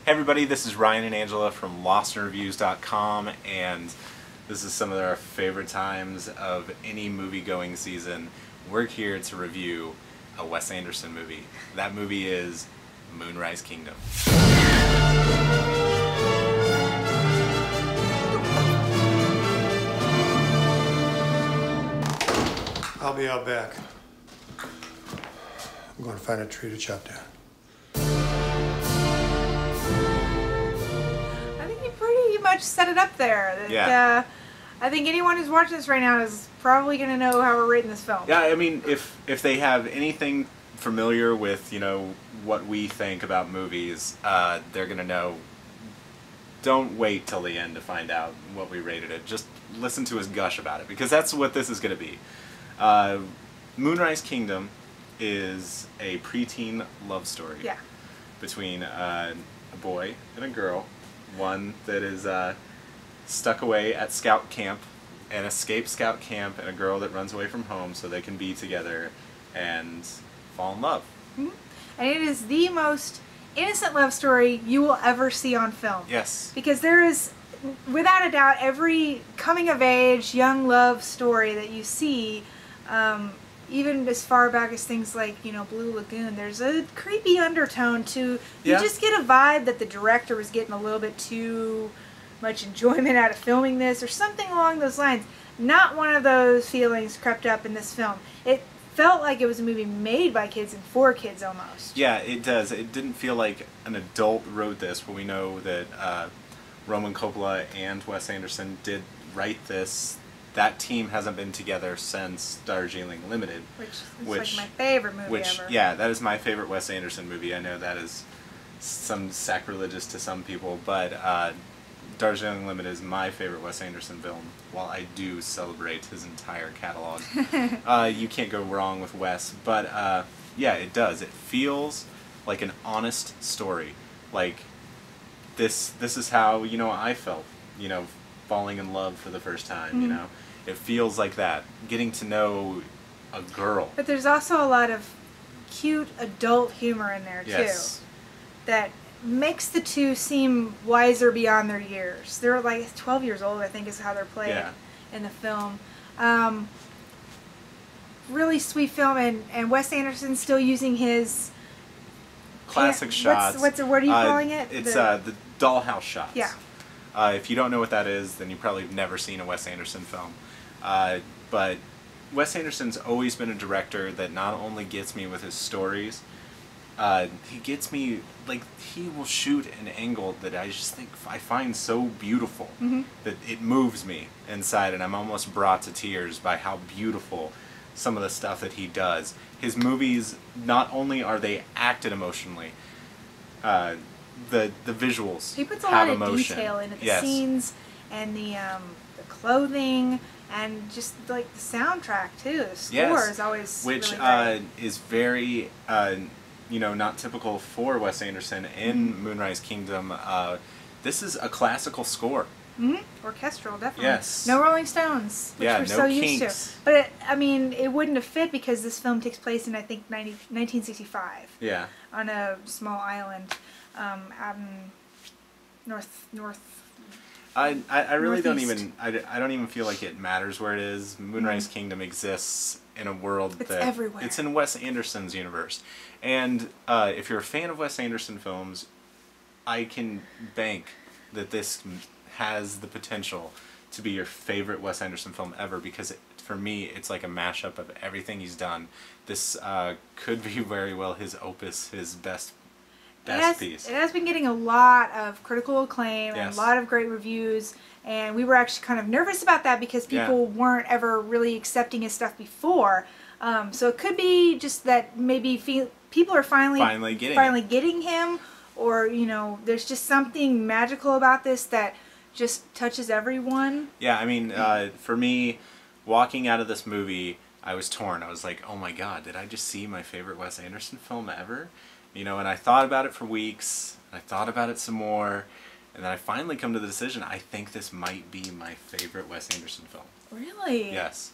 Hey everybody, this is Ryan and Angela from LostInReviews.com, and this is some of our favorite times of any movie-going season. We're here to review a Wes Anderson movie. That movie is Moonrise Kingdom. I'll be out back. I'm going to find a tree to chop down. I think you pretty much set it up there. Yeah. I think anyone who's watching this right now is probably going to know how we're rating this film. Yeah, I mean, if they have anything familiar with, you know, what we think about movies, they're going to know. Don't wait till the end to find out what we rated it. Just listen to us gush about it, because that's what this is going to be. Moonrise Kingdom is a preteen love story between a boy and a girl, one that is stuck away at scout camp, an escaped scout camp, and a girl that runs away from home so they can be together and fall in love. Mm-hmm. And it is the most innocent love story you will ever see on film. Yes. Because there is, without a doubt, every coming-of-age, young love story that you see, even as far back as things like, you know, Blue Lagoon, there's a creepy undertone to, you just get a vibe that the director was getting a little bit too much enjoyment out of filming this, or something along those lines. Not one of those feelings crept up in this film. It felt like it was a movie made by kids and for kids almost. Yeah, it does. It didn't feel like an adult wrote this, but we know that Roman Coppola and Wes Anderson did write this. That team hasn't been together since Darjeeling Limited. Which is like my favorite movie ever. Yeah, that is my favorite Wes Anderson movie. I know that is some sacrilegious to some people, but Darjeeling Limited is my favorite Wes Anderson film. While I do celebrate his entire catalog. You can't go wrong with Wes, but yeah, it does. It feels like an honest story. Like, this is how, you know, I felt, you know, falling in love for the first time, you know. It feels like that. Getting to know a girl. But there's also a lot of cute adult humor in there, too. That makes the two seem wiser beyond their years. They're like 12 years old, I think, is how they're played in the film. Really sweet film, and Wes Anderson's still using his classic shots. What are you calling it? It's the dollhouse shots. Yeah. If you don't know what that is, then you probably have never seen a Wes Anderson film. But Wes Anderson's always been a director that not only gets me with his stories, he gets me, like, he will shoot an angle that I just think I find so beautiful that it moves me inside, and I'm almost brought to tears by how beautiful some of the stuff that he does. His movies, not only are they acted emotionally, the visuals he puts a have lot emotion. of detail into the scenes and the clothing and just like the soundtrack too. The score is always which really great. Is very you know, not typical for Wes Anderson. In Moonrise Kingdom, this is a classical score. Orchestral, definitely. Yes. No Rolling Stones, which we're so used to. But I mean, it wouldn't have fit because this film takes place in, I think, 1965. Yeah. On a small island out in north. I really don't Northeast. even I don't even feel like it matters where it is. Moonrise Kingdom exists in a world It's that everywhere. It's in Wes Anderson's universe, and if you're a fan of Wes Anderson films, I can bank that this has the potential to be your favorite Wes Anderson film ever, because for me it's like a mashup of everything he's done. This could be very well his opus, his best piece. It has been getting a lot of critical acclaim and a lot of great reviews, and we were actually kind of nervous about that because people weren't ever really accepting his stuff before. So it could be just that maybe people are finally getting him, or, you know, there's just something magical about this that just touches everyone. Yeah, I mean, for me, walking out of this movie, I was torn. I was like, oh my god, did I just see my favorite Wes Anderson film ever? You know, and I thought about it for weeks, I thought about it some more, and then I finally come to the decision, I think this might be my favorite Wes Anderson film. Really? Yes.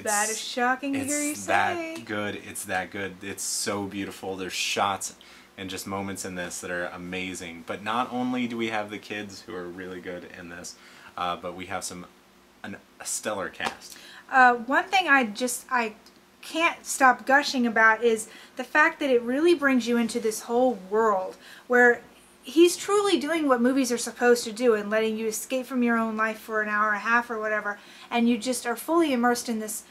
That is shocking to hear you say. It's that good. It's that good. It's so beautiful. There's shots and just moments in this that are amazing. But not only do we have the kids who are really good in this, but we have a stellar cast. One thing I can't stop gushing about is the fact that it really brings you into this whole world where he's truly doing what movies are supposed to do and letting you escape from your own life for an hour and a half or whatever, and you just are fully immersed in this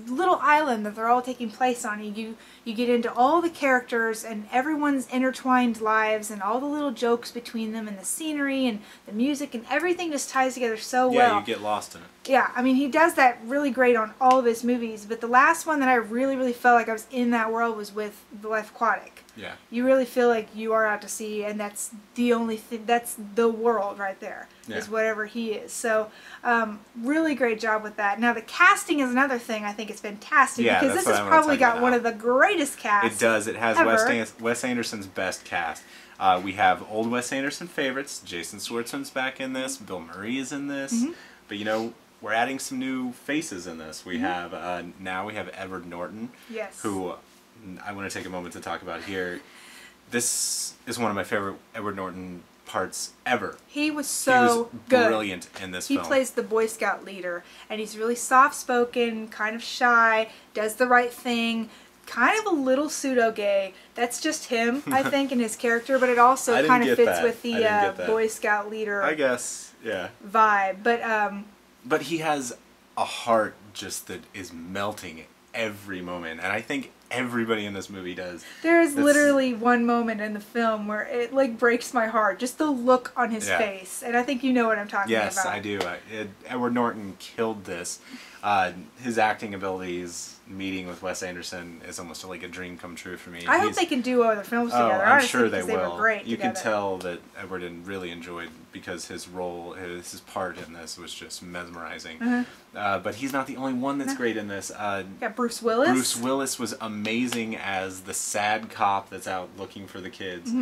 little island that they're all taking place on. You get into all the characters and everyone's intertwined lives and all the little jokes between them and the scenery and the music and everything just ties together so well. Yeah, you get lost in it. Yeah, I mean, he does that really great on all of his movies, but the last one that I really, really felt like I was in that world was with The Life Aquatic. Yeah. You really feel like you are out to sea, and that's the only thing, that's the world right there, is whatever he is. So, really great job with that. Now, the casting is another thing I think is fantastic, because this has probably got one of the greatest casts. It does. It has ever. Wes Anderson's best cast. We have old Wes Anderson favorites. Jason Schwartzman's back in this. Bill Murray is in this. But, you know, we're adding some new faces in this. We have, now we have Edward Norton, who I want to take a moment to talk about here. This is one of my favorite Edward Norton parts ever. He was so good. Brilliant in this film. He plays the Boy Scout leader, and he's really soft-spoken, kind of shy, does the right thing, kind of a little pseudo-gay. That's just him, I think, in his character, but it also kind of fits with the Boy Scout leader, I guess, yeah, vibe. But he has a heart just that is melting every moment, and I think everybody in this movie does. There is literally one moment in the film where it like breaks my heart, just the look on his face, and I think you know what I'm talking about. Yes, I do. Edward Norton killed this. His acting abilities, meeting with Wes Anderson, is almost like a dream come true for me. I hope they can do other films together. I'm honestly, sure they will. They were great you together. can tell that Edward really enjoyed, because his role, his part in this was just mesmerizing. But he's not the only one that's great in this. Got Bruce Willis. Bruce Willis was amazing as the sad cop that's out looking for the kids.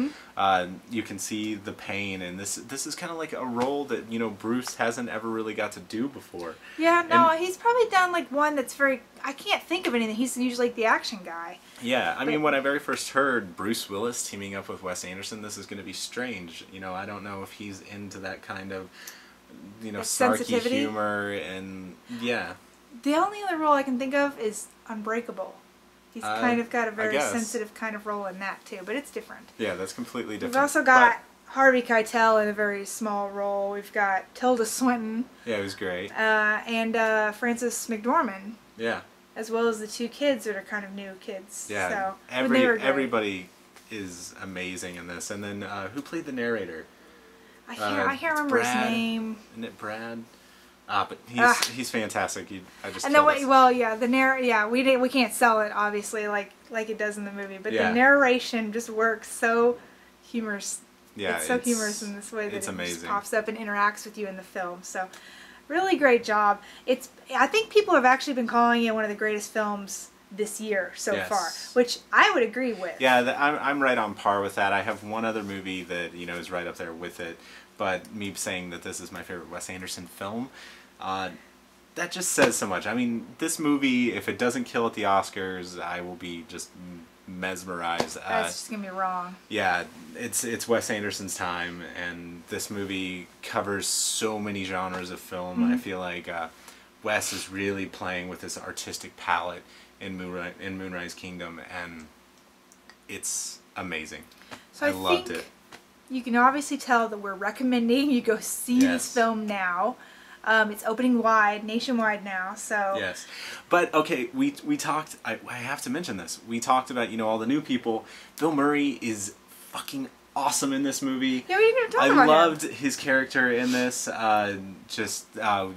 You can see the pain, and this is kind of like a role that, you know, Bruce hasn't ever really got to do before. Yeah, no, he's probably done like one that's very, I can't think of anything. He's usually like the action guy. Yeah, I mean, when I very first heard Bruce Willis teaming up with Wes Anderson, this is going to be strange. You know, I don't know if he's into that kind of, you know, snarky humor, and yeah. The only other role I can think of is Unbreakable. He's kind of got a very sensitive kind of role in that too, but it's different. Yeah, that's completely different. We've also got Harvey Keitel in a very small role. We've got Tilda Swinton. Yeah, it was great. And Frances McDormand. Yeah. As well as the two kids that are kind of new kids. Yeah. So, everybody is amazing in this. And then who played the narrator? I can't remember his name. Isn't it Brad? But he's fantastic. We can't sell it obviously like it does in the movie, but the narration just works so humorous. Yeah, it's so humorous in this way that it just pops up and interacts with you in the film. So, really great job. I think people have actually been calling it one of the greatest films this year so far, which I would agree with. Yeah, I'm right on par with that. I have one other movie that, you know, is right up there with it, but me saying that this is my favorite Wes Anderson film, that just says so much. I mean, this movie, if it doesn't kill at the Oscars, I will be just mesmerized. That's just gonna be wrong. Yeah, it's Wes Anderson's time, and this movie covers so many genres of film. I feel like Wes is really playing with this artistic palette in Moonrise Kingdom, and it's amazing. So I loved it. You can obviously tell that we're recommending you go see this film now. It's opening nationwide now, so... Yes. But, okay, we talked... I have to mention this. We talked about, you know, all the new people. Bill Murray is fucking awesome in this movie. Yeah, we didn't even talk about him. I loved his character in this.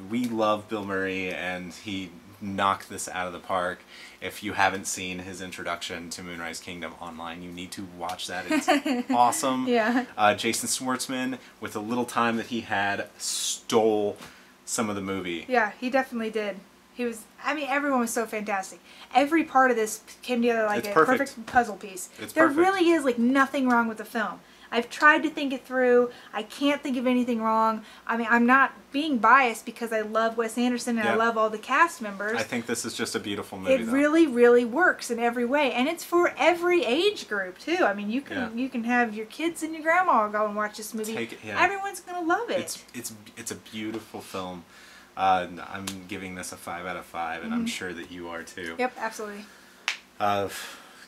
We love Bill Murray, and he knocked this out of the park. If you haven't seen his introduction to Moonrise Kingdom online, you need to watch that. It's awesome. Yeah. Jason Schwartzman, with the little time that he had, stole some of the movie. Yeah, he definitely did. Everyone was so fantastic. Every part of this came together like a perfect puzzle piece. It's there perfect. really is like nothing wrong with the film. I've tried to think it through. I can't think of anything wrong. I mean, I'm not being biased because I love Wes Anderson and I love all the cast members. I think this is just a beautiful movie. It really, really works in every way, and it's for every age group too. I mean, you can have your kids and your grandma go and watch this movie. Everyone's gonna love it. It's a beautiful film. I'm giving this a 5 out of 5, and I'm sure that you are too. Yep, absolutely.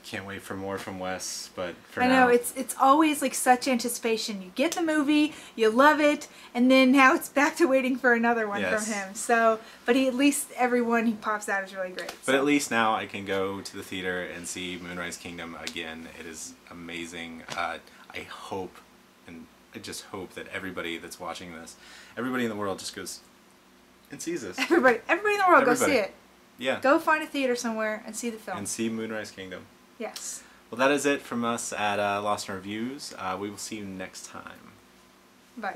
Can't wait for more from Wes, but I know it's always like such anticipation. You get the movie, you love it, and then now it's back to waiting for another one from him. So, but at least every one he pops out is really great. But at least now I can go to the theater and see Moonrise Kingdom again. It is amazing. I hope, and I just hope that everybody that's watching this, everybody in the world just goes and sees this. Everybody in the world, go see it. Yeah. Go find a theater somewhere and see the film. And see Moonrise Kingdom. Yes. Well, that is it from us at Lost in Reviews. We will see you next time. Bye.